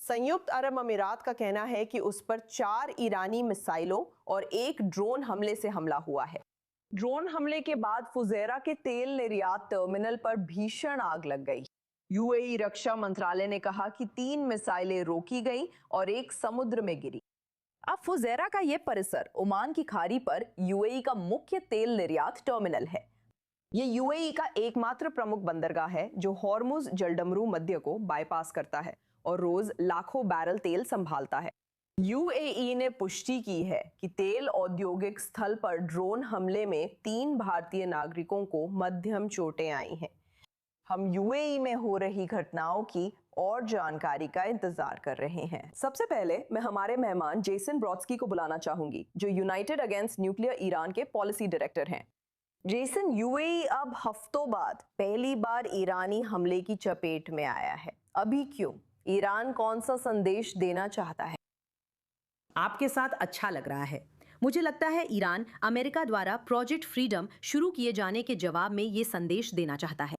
संयुक्त अरब अमीरात का कहना है कि उस पर 4 ईरानी मिसाइलों और एक ड्रोन हमले से हमला हुआ है। ड्रोन हमले के बाद फुजेरा के तेल निर्यात टर्मिनल पर भीषण आग लग गई। यूएई रक्षा मंत्रालय ने कहा कि 3 मिसाइलें रोकी गईं और एक समुद्र में गिरी। अब फुजेरा का यह परिसर ओमान की खाड़ी पर यूएई का मुख्य तेल निर्यात टर्मिनल है। ये यूएई का एकमात्र प्रमुख बंदरगाह है जो हॉर्मुज जलडमरू मध्य को बाईपास करता है और रोज लाखों बैरल तेल संभालता है। यूएई ने पुष्टि की है कि तेल औद्योगिक स्थल पर ड्रोन हमले में 3 भारतीय नागरिकों को मध्यम चोटें आई हैं। हम यूएई में हो रही घटनाओं की और जानकारी का इंतजार कर रहे हैं। सबसे पहले मैं हमारे मेहमान जेसन ब्रॉड्स्की को बुलाना चाहूंगी, जो यूनाइटेड अगेंस्ट न्यूक्लियर ईरान के पॉलिसी डायरेक्टर हैं। जेसन, यूएई अब हफ्तों बाद पहली बार ईरानी हमले की चपेट में आया है। अभी क्यों? ईरान कौन सा संदेश देना चाहता है? आपके साथ अच्छा लग रहा है। मुझे लगता है ईरान अमेरिका द्वारा प्रोजेक्ट फ्रीडम शुरू किए जाने के जवाब में ये संदेश देना चाहता है।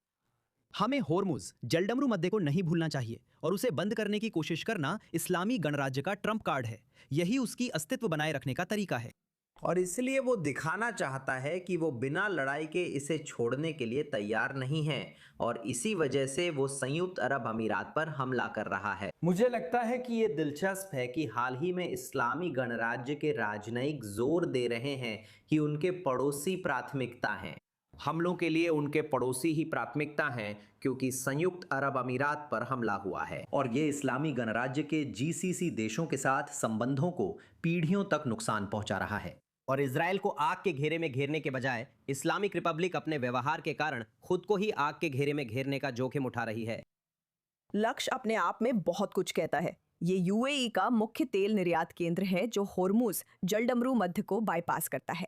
हमें होर्मुज जलडमरू मध्य को नहीं भूलना चाहिए और उसे बंद करने की कोशिश करना इस्लामी गणराज्य का ट्रम्प कार्ड है। यही उसकी अस्तित्व बनाए रखने का तरीका है और इसलिए वो दिखाना चाहता है कि वो बिना लड़ाई के इसे छोड़ने के लिए तैयार नहीं है और इसी वजह से वो संयुक्त अरब अमीरात पर हमला कर रहा है। मुझे लगता है कि ये दिलचस्प है कि हाल ही में इस्लामी गणराज्य के राजनयिक जोर दे रहे हैं कि उनके पड़ोसी प्राथमिकता हैं। हमलों के लिए उनके पड़ोसी ही प्राथमिकता हैं क्योंकि संयुक्त अरब अमीरात पर हमला हुआ है और ये इस्लामी गणराज्य के जीसीसी देशों के साथ संबंधों को पीढ़ियों तक नुकसान पहुंचा रहा है। और इजराइल को आग के घेरे में घेरने के बजाय इस्लामिक रिपब्लिक अपने व्यवहार के कारण खुद को ही आग के घेरे में घेरने का जोखिम उठा रही है। लक्ष्य अपने आप में बहुत कुछ कहता है। ये यूएई का मुख्य तेल निर्यात केंद्र है जो होर्मुज जलडमरू मध्य को बाईपास करता है।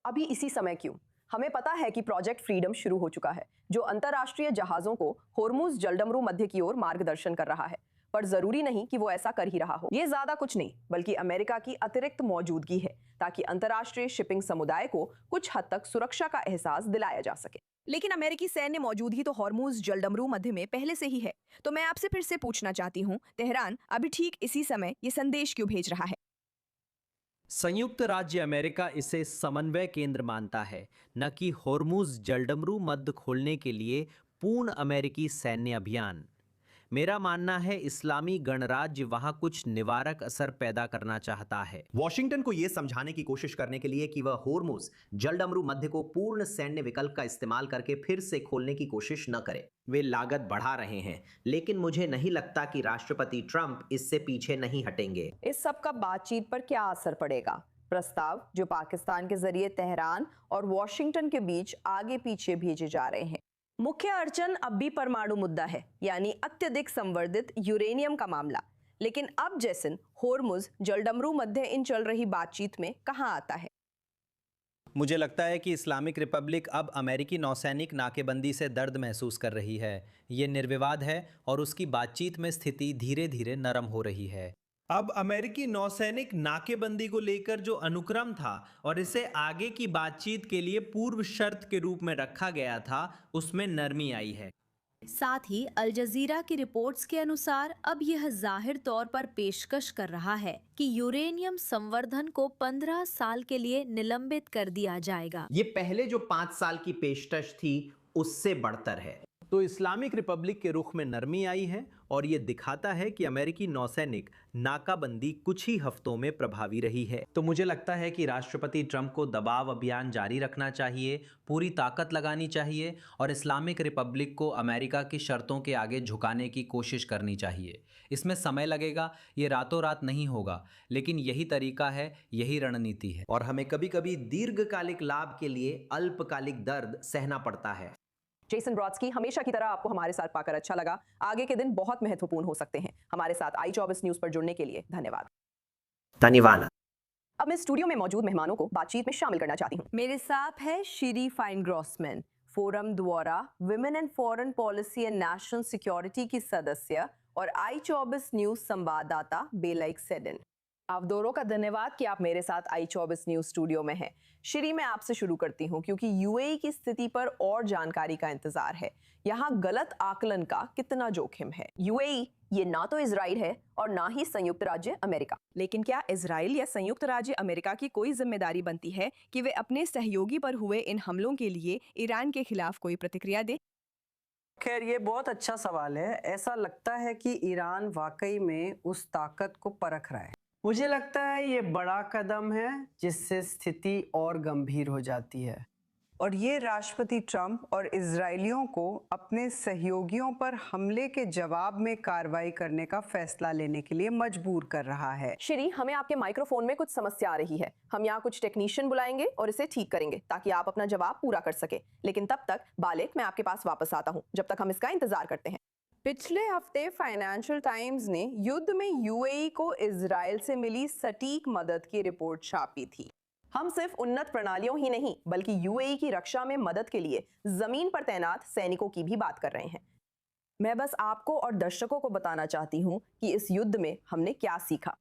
अभी इसी समय क्यों? हमें पता है कि प्रोजेक्ट फ्रीडम शुरू हो चुका है, जो अंतर्राष्ट्रीय जहाजों को होर्मुज जलडमरू मध्य की ओर मार्गदर्शन कर रहा है। पर जरूरी नहीं कि वो ऐसा कर ही रहा हो। ये ज्यादा कुछ नहीं बल्कि अमेरिका की अतिरिक्त मौजूदगी है ताकि अंतर्राष्ट्रीय शिपिंग समुदाय को कुछ हद तक सुरक्षा का एहसास दिलाया जा सके। लेकिन अमेरिकी सैन्य मौजूदगी तो हॉर्मुज जलडमरू मध्य में पहले से ही है। तो मैं आपसे फिर से पूछना चाहती हूँ, तेहरान अभी ठीक इसी समय ये संदेश क्यों भेज रहा है? संयुक्त राज्य अमेरिका इसे समन्वय केंद्र मानता है, न कि होर्मुज जलडमरू मध्य खोलने के लिए पूर्ण अमेरिकी सैन्य अभियान। मेरा मानना है इस्लामी गणराज्य वहां कुछ निवारक असर पैदा करना चाहता है। वॉशिंगटन को यह समझाने की कोशिश करने के लिए कि वह होर्मुज जलडमरू मध्य को पूर्ण सैन्य विकल्प का इस्तेमाल करके फिर से खोलने की कोशिश न करे। वे लागत बढ़ा रहे हैं, लेकिन मुझे नहीं लगता कि राष्ट्रपति ट्रंप इससे पीछे नहीं हटेंगे। इस सब का बातचीत पर क्या असर पड़ेगा? प्रस्ताव जो पाकिस्तान के जरिए तेहरान और वॉशिंगटन के बीच आगे पीछे भेजे जा रहे हैं। मुख्य अड़चन अब भी परमाणु मुद्दा है, यानी अत्यधिक संवर्धित यूरेनियम का मामला। लेकिन अब जैसन होर्मुज जलडमरू मध्य इन चल रही बातचीत में कहां आता है? मुझे लगता है कि इस्लामिक रिपब्लिक अब अमेरिकी नौसैनिक नाकेबंदी से दर्द महसूस कर रही है। ये निर्विवाद है और उसकी बातचीत में स्थिति धीरे धीरे नरम हो रही है। अब अमेरिकी नौसैनिक नाकेबंदी को लेकर जो अनुक्रम था और इसे आगे की बातचीत के लिए पूर्व शर्त के रूप में रखा गया था, उसमें नरमी आई है। साथ ही अल जजीरा की रिपोर्ट्स के अनुसार अब यह जाहिर तौर पर पेशकश कर रहा है कि यूरेनियम संवर्धन को 15 साल के लिए निलंबित कर दिया जाएगा। ये पहले जो 5 साल की पेशकश थी उससे बढ़तर है। तो इस्लामिक रिपब्लिक के रुख में नरमी आई है और ये दिखाता है कि अमेरिकी नौसैनिक नाकाबंदी कुछ ही हफ्तों में प्रभावी रही है। तो मुझे लगता है कि राष्ट्रपति ट्रंप को दबाव अभियान जारी रखना चाहिए, पूरी ताकत लगानी चाहिए और इस्लामिक रिपब्लिक को अमेरिका की शर्तों के आगे झुकाने की कोशिश करनी चाहिए। इसमें समय लगेगा, ये रातों रात नहीं होगा, लेकिन यही तरीका है, यही रणनीति है। और हमें कभी कभी दीर्घकालिक लाभ के लिए अल्पकालिक दर्द सहना पड़ता है। जेसन ब्रॉड्स्की, हमेशा की तरह आपको हमारे साथ पाकर अच्छा लगा। आगे के दिन बहुत महत्वपूर्ण हो सकते हैं। हमारे साथ i24 न्यूज पर जुड़ने के लिए धन्यवाद। धन्यवाद। अब मैं स्टूडियो में मौजूद मेहमानों को बातचीत में शामिल करना चाहती हूँ। मेरे साथ है शिरी फाइन ग्रॉसमैन, फोरम द्वारा women and foreign policy and national security की सदस्य और i24 न्यूज संवाददाता बेलाइक सेडन। आप दोनों का धन्यवाद कि आप मेरे साथ i24 न्यूज स्टूडियो में हैं। श्री, मैं आपसे शुरू करती हूं क्योंकि यूएई की स्थिति पर और जानकारी का इंतजार है। यहाँ गलत आकलन का कितना जोखिम है? यूएई ये ना तो इजराइल है और ना ही संयुक्त राज्य अमेरिका। लेकिन क्या इजराइल या संयुक्त राज्य अमेरिका की कोई जिम्मेदारी बनती है कि वे अपने सहयोगी पर हुए इन हमलों के लिए ईरान के खिलाफ कोई प्रतिक्रिया दे? खैर, ये बहुत अच्छा सवाल है। ऐसा लगता है कि ईरान वाकई में उस ताकत को परख रहा है। मुझे लगता है ये बड़ा कदम है जिससे स्थिति और गंभीर हो जाती है और ये राष्ट्रपति ट्रंप और इजरायलियों को अपने सहयोगियों पर हमले के जवाब में कार्रवाई करने का फैसला लेने के लिए मजबूर कर रहा है। श्री, हमें आपके माइक्रोफोन में कुछ समस्या आ रही है। हम यहाँ कुछ टेक्नीशियन बुलाएंगे और इसे ठीक करेंगे ताकि आप अपना जवाब पूरा कर सके। लेकिन तब तक बालिक, मैं आपके पास वापस आता हूँ जब तक हम इसका इंतजार करते हैं। पिछले हफ्ते फाइनेंशियल टाइम्स ने युद्ध में यूएई को इजराइल से मिली सटीक मदद की रिपोर्ट छापी थी। हम सिर्फ उन्नत प्रणालियों ही नहीं बल्कि यूएई की रक्षा में मदद के लिए जमीन पर तैनात सैनिकों की भी बात कर रहे हैं। मैं बस आपको और दर्शकों को बताना चाहती हूं कि इस युद्ध में हमने क्या सीखा।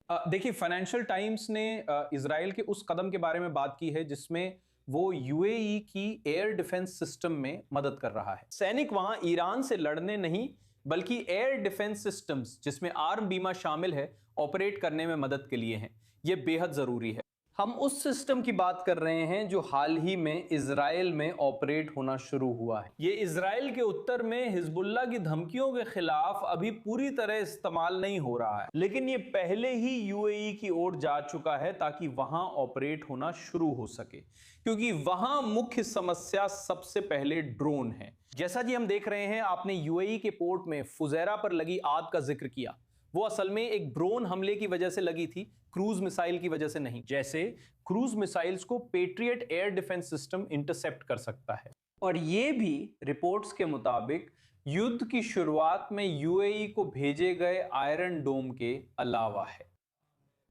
देखिए, फाइनेंशियल टाइम्स ने इजराइल के उस कदम के बारे में बात की है जिसमें वो यूएई की एयर डिफेंस सिस्टम में मदद कर रहा है। सैनिक वहां ईरान से लड़ने नहीं बल्कि एयर डिफेंस सिस्टम्स जिसमें आर्म बीमा शामिल है ऑपरेट करने में मदद के लिए हैं। ये बेहद जरूरी है। हम उस सिस्टम की बात कर रहे हैं जो हाल ही में इजराइल में ऑपरेट होना शुरू हुआ है। ये इजराइल के उत्तर में हिजबुल्लाह की धमकियों के खिलाफ अभी पूरी तरह इस्तेमाल नहीं हो रहा है, लेकिन ये पहले ही यूएई की ओर जा चुका है ताकि वहां ऑपरेट होना शुरू हो सके, क्योंकि वहां मुख्य समस्या सबसे पहले ड्रोन है। जैसा कि हम देख रहे हैं, आपने यूएई के पोर्ट में फुजैरा पर लगी आग का जिक्र किया। वो असल में एक ड्रोन हमले की वजह से लगी थी, क्रूज मिसाइल की वजह से नहीं। जैसे क्रूज मिसाइल्स को patriot air defence system intercept कर सकता है। और ये भी रिपोर्ट्स के मुताबिक युद्ध की शुरुआत में यूएई को भेजे गए आयरन डोम के अलावा है।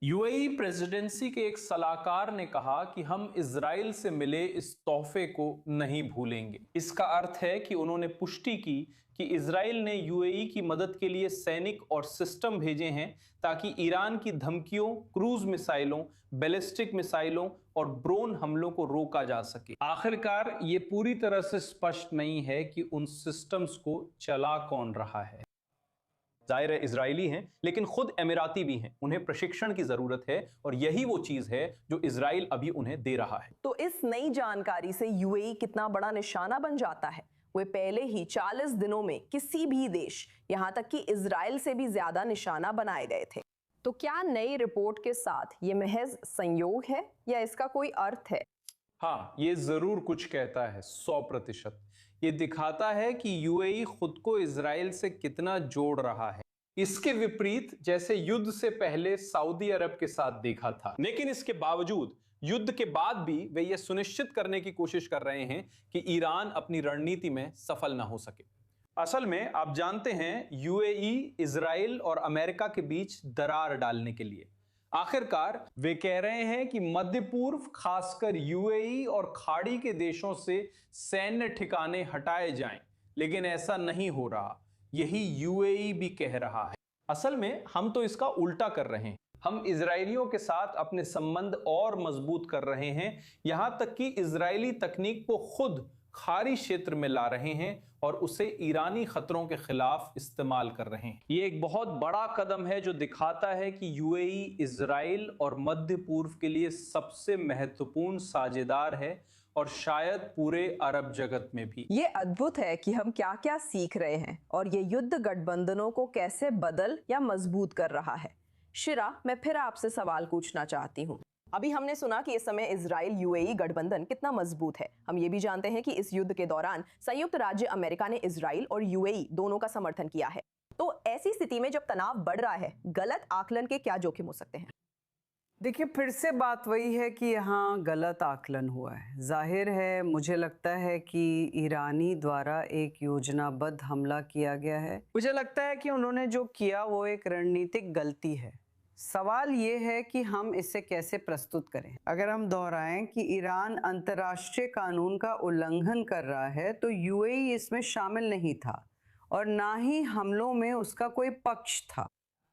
यूएई प्रेसिडेंसी के एक सलाहकार ने कहा कि हम इजराइल से मिले इस तोहफे को नहीं भूलेंगे। इसका अर्थ है कि उन्होंने पुष्टि की कि इजराइल ने यूएई की मदद के लिए सैनिक और सिस्टम भेजे हैं ताकि ईरान की धमकियों, क्रूज मिसाइलों, बैलिस्टिक मिसाइलों और ड्रोन हमलों को रोका जा सके। आखिरकार ये पूरी तरह से स्पष्ट नहीं है कि उन सिस्टम्स को चला कौन रहा है। जाहिर है इजरायली हैं, लेकिन खुद अमीराती भी हैं। उन्हें प्रशिक्षण की जरूरत है और यही वो चीज है जो इजराइल अभी उन्हें दे रहा है। तो इस नई जानकारी से यूएई कितना बड़ा निशाना बन जाता है। वे पहले ही 40 दिनों में किसी भी देश, यहां तक कि इजराइल से भी ज्यादा निशाना बनाए गए थे। तो क्या नई रिपोर्ट के साथ ये महज संयोग है या इसका कोई अर्थ है? हाँ, ये जरूर कुछ कहता है। 100%। ये दिखाता है कि यूएई खुद को इजराइल से कितना जोड़ रहा है। इसके विपरीत जैसे युद्ध से पहले सऊदी अरब के साथ देखा था। लेकिन इसके बावजूद युद्ध के बाद भी वे ये सुनिश्चित करने की कोशिश कर रहे हैं कि ईरान अपनी रणनीति में सफल ना हो सके। असल में आप जानते हैं, यूएई इजराइल और अमेरिका के बीच दरार डालने के लिए आखिरकार वे कह रहे हैं कि मध्य पूर्व, खासकर यूएई और खाड़ी के देशों से सैन्य ठिकाने हटाए जाएं, लेकिन ऐसा नहीं हो रहा। यही यूएई भी कह रहा है। असल में हम तो इसका उल्टा कर रहे हैं। हम इजरायलियों के साथ अपने संबंध और मजबूत कर रहे हैं, यहां तक कि इजरायली तकनीक को खुद खाड़ी क्षेत्र में ला रहे हैं और उसे ईरानी खतरों के खिलाफ इस्तेमाल कर रहे हैं। ये एक बहुत बड़ा कदम है जो दिखाता है कि यूएई इजराइल और मध्य पूर्व के लिए सबसे महत्वपूर्ण साझेदार है और शायद पूरे अरब जगत में भी। ये अद्भुत है कि हम क्या क्या सीख रहे हैं और ये युद्ध गठबंधनों को कैसे बदल या मजबूत कर रहा है। शिरा, मैं फिर आपसे सवाल पूछना चाहती हूँ। अभी हमने सुना कि इस समय इजराइल यूएई गठबंधन कितना मजबूत है। हम ये भी जानते हैं कि इस युद्ध के दौरान संयुक्त राज्य अमेरिका ने इजराइल और यूएई दोनों का समर्थन किया है। तो ऐसी स्थिति में जब तनाव बढ़ रहा है, गलत आकलन के क्या जोखिम हो सकते हैं? देखिए, फिर से बात वही है कि यहाँ गलत आकलन हुआ है। जाहिर है, मुझे लगता है कि ईरानी द्वारा एक योजनाबद्ध हमला किया गया है। मुझे लगता है कि उन्होंने जो किया वो एक रणनीतिक गलती है। सवाल ये है कि हम इसे कैसे प्रस्तुत करें। अगर हम दोहराएं कि ईरान अंतर्राष्ट्रीय कानून का उल्लंघन कर रहा है तो यूएई इसमें शामिल नहीं था और ना ही हमलों में उसका कोई पक्ष था।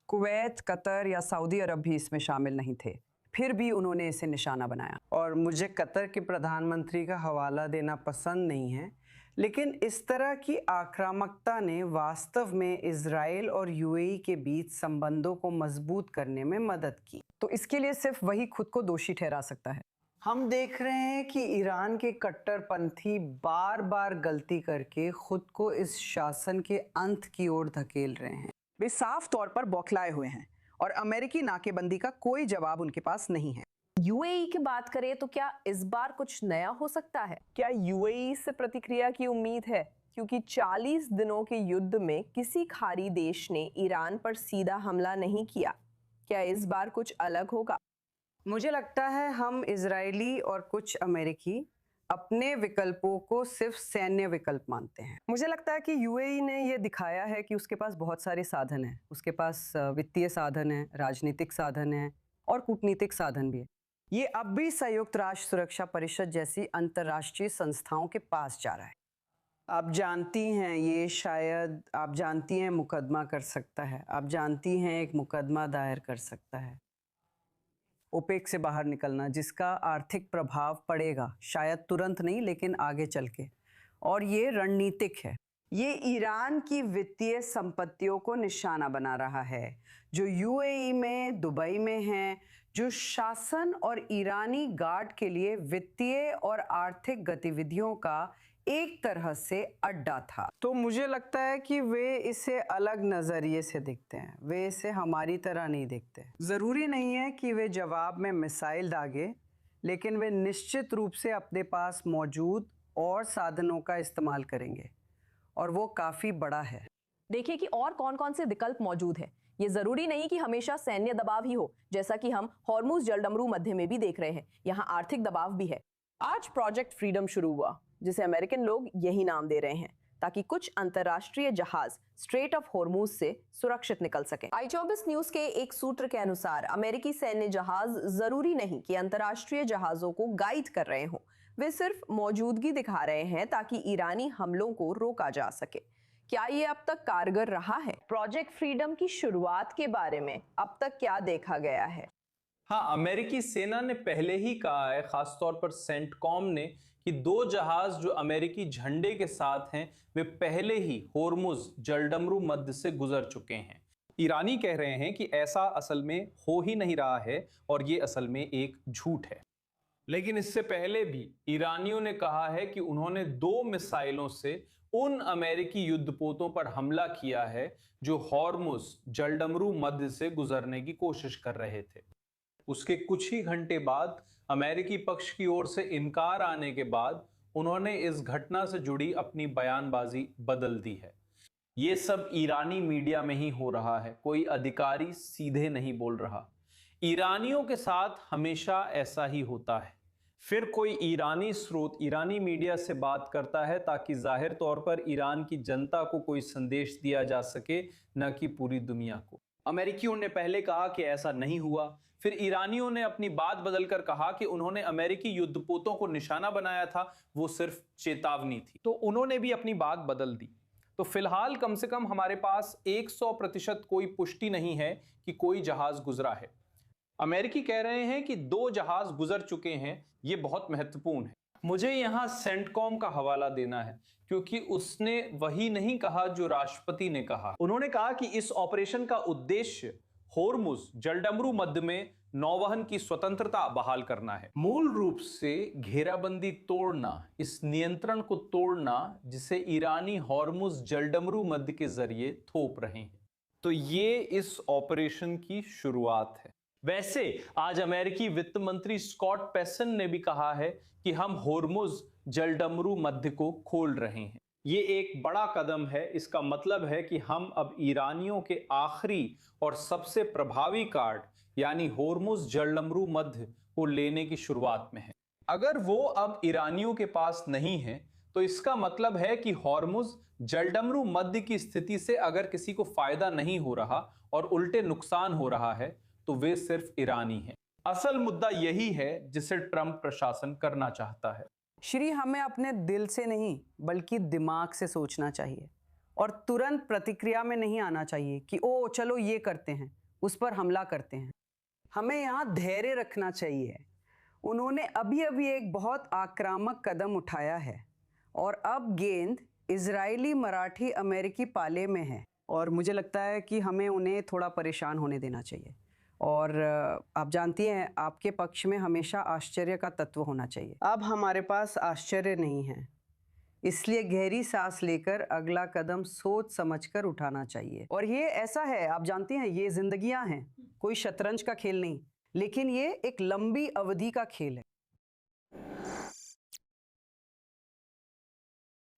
कुवैत, कतर या सऊदी अरब भी इसमें शामिल नहीं थे, फिर भी उन्होंने इसे निशाना बनाया। और मुझे कतर के प्रधानमंत्री का हवाला देना पसंद नहीं है, लेकिन इस तरह की आक्रामकता ने वास्तव में इजराइल और यूएई के बीच संबंधों को मजबूत करने में मदद की। तो इसके लिए सिर्फ वही खुद को दोषी ठहरा सकता है। हम देख रहे हैं कि ईरान के कट्टरपंथी बार बार गलती करके खुद को इस शासन के अंत की ओर धकेल रहे हैं। वे साफ तौर पर बौखलाए हुए हैं और अमेरिकी नाकेबंदी का कोई जवाब उनके पास नहीं है। यूएई की बात करें तो क्या इस बार कुछ नया हो सकता है? क्या यूएई से प्रतिक्रिया की उम्मीद है? क्योंकि 40 दिनों के युद्ध में किसी खाड़ी देश ने ईरान पर सीधा हमला नहीं किया। क्या इस बार कुछ अलग होगा? मुझे लगता है हम इजरायली और कुछ अमेरिकी अपने विकल्पों को सिर्फ सैन्य विकल्प मानते हैं। मुझे लगता है कि यूएई ने यह दिखाया है कि उसके पास बहुत सारे साधन हैं। उसके पास वित्तीय साधन है, राजनीतिक साधन है और कूटनीतिक साधन भी है। ये अब भी संयुक्त राष्ट्र सुरक्षा परिषद जैसी अंतर्राष्ट्रीय संस्थाओं के पास जा रहा है। आप जानती हैं, ये शायद आप जानती हैं मुकदमा कर सकता है, आप जानती हैं एक मुकदमा दायर कर सकता है। ओपेक से बाहर निकलना, जिसका आर्थिक प्रभाव पड़ेगा, शायद तुरंत नहीं लेकिन आगे चल के, और ये रणनीतिक है। ये ईरान की वित्तीय संपत्तियों को निशाना बना रहा है जो यूएई में, दुबई में है, जो शासन और ईरानी गार्ड के लिए वित्तीय और आर्थिक गतिविधियों का एक तरह से अड्डा था। तो मुझे लगता है कि वे इसे अलग नज़रिए से देखते हैं, वे इसे हमारी तरह नहीं देखते। ज़रूरी नहीं है कि वे जवाब में मिसाइल दागे, लेकिन वे निश्चित रूप से अपने पास मौजूद और साधनों का इस्तेमाल करेंगे, और वो काफ़ी बड़ा है। देखिए कि और कौन कौन से विकल्प मौजूद है। ये जरूरी नहीं कि हमेशा सैन्य दबाव ही हो, जैसा कि हम हॉर्मुज जलडमरू मध्य में भी देख रहे हैं। यहाँ आर्थिक दबाव भी है। आज प्रोजेक्ट फ्रीडम शुरू हुआ, जिसे अमेरिकन लोग यही नाम दे रहे हैं, ताकि कुछ अंतर्राष्ट्रीय जहाज स्ट्रेट ऑफ हॉर्मुज से सुरक्षित निकल सकें। I24 न्यूज के एक सूत्र के अनुसार अमेरिकी सैन्य जहाज जरूरी नहीं कि अंतर्राष्ट्रीय जहाजों को गाइड कर रहे हों, वे सिर्फ मौजूदगी दिखा रहे हैं ताकि ईरानी हमलों को रोका जा सके। क्या ये अब तक कारगर रहा है? प्रोजेक्ट फ्रीडम की शुरुआत के बारे में अब तक क्या देखा गया है? हाँ, अमेरिकी सेना ने पहले ही कहा है, खासतौर पर सेंटकॉम ने, कि 2 जहाज जो अमेरिकी झंडे के साथ हैं वे पहले ही होर्मुज जलडमरू मध्य से गुजर चुके हैं। ईरानी कह रहे हैं कि ऐसा असल में हो ही नहीं रहा है और ये असल में एक झूठ है। लेकिन इससे पहले भी ईरानियों ने कहा है कि उन्होंने 2 मिसाइलों से उन अमेरिकी युद्धपोतों पर हमला किया है जो हॉर्मुज जलडमरू मध्य से गुजरने की कोशिश कर रहे थे। उसके कुछ ही घंटे बाद अमेरिकी पक्ष की ओर से इनकार आने के बाद उन्होंने इस घटना से जुड़ी अपनी बयानबाजी बदल दी है। ये सब ईरानी मीडिया में ही हो रहा है, कोई अधिकारी सीधे नहीं बोल रहा। ईरानियों के साथ हमेशा ऐसा ही होता है। फिर कोई ईरानी स्रोत ईरानी मीडिया से बात करता है ताकि जाहिर तौर पर ईरान की जनता को कोई संदेश दिया जा सके, न कि पूरी दुनिया को। अमेरिकियों ने पहले कहा कि ऐसा नहीं हुआ, फिर ईरानियों ने अपनी बात बदलकर कहा कि उन्होंने अमेरिकी युद्धपोतों को निशाना बनाया था, वो सिर्फ चेतावनी थी। तो उन्होंने भी अपनी बात बदल दी। तो फिलहाल कम से कम हमारे पास 100% कोई पुष्टि नहीं है कि कोई जहाज गुजरा है। अमेरिकी कह रहे हैं कि 2 जहाज गुजर चुके हैं, ये बहुत महत्वपूर्ण है। मुझे यहाँ सेंटकॉम का हवाला देना है, क्योंकि उसने वही नहीं कहा जो राष्ट्रपति ने कहा। उन्होंने कहा कि इस ऑपरेशन का उद्देश्य होर्मुज जलडमरू मध्य में नौवहन की स्वतंत्रता बहाल करना है। मूल रूप से घेराबंदी तोड़ना, इस नियंत्रण को तोड़ना जिसे ईरानी होर्मुज जलडमरू मध्य के जरिए थोप रहे हैं। तो ये इस ऑपरेशन की शुरुआत है। वैसे आज अमेरिकी वित्त मंत्री स्कॉट पेसन ने भी कहा है कि हम होर्मुज जलडमरू मध्य को खोल रहे हैं। ये एक बड़ा कदम है। इसका मतलब है कि हम अब ईरानियों के आखिरी और सबसे प्रभावी कार्ड यानी होर्मुज जलडमरू मध्य को लेने की शुरुआत में है। अगर वो अब ईरानियों के पास नहीं है तो इसका मतलब है कि होर्मुज जलडमरू मध्य की स्थिति से अगर किसी को फायदा नहीं हो रहा और उल्टे नुकसान हो रहा है तो वे सिर्फ ईरानी हैं। असल मुद्दा यही है जिसे ट्रंप प्रशासन करना चाहता है। श्री, हमें अपने दिल से नहीं बल्कि दिमाग से सोचना चाहिए और तुरंत प्रतिक्रिया में नहीं आना चाहिए कि ओ चलो ये करते हैं, उस पर हमला करते हैं। हमें यहाँ धैर्य रखना चाहिए। उन्होंने अभी अभी एक बहुत आक्रामक कदम उठाया है और अब गेंद इजरायली मराठी अमेरिकी पाले में है और मुझे लगता है कि हमें उन्हें थोड़ा परेशान होने देना चाहिए। और आप जानती हैं आपके पक्ष में हमेशा आश्चर्य का तत्व होना चाहिए। अब हमारे पास आश्चर्य नहीं है, इसलिए गहरी सांस लेकर अगला कदम सोच समझकर उठाना चाहिए। और ये ऐसा है, आप जानती हैं ये जिंदगियां हैं, कोई शतरंज का खेल नहीं, लेकिन ये एक लंबी अवधि का खेल है।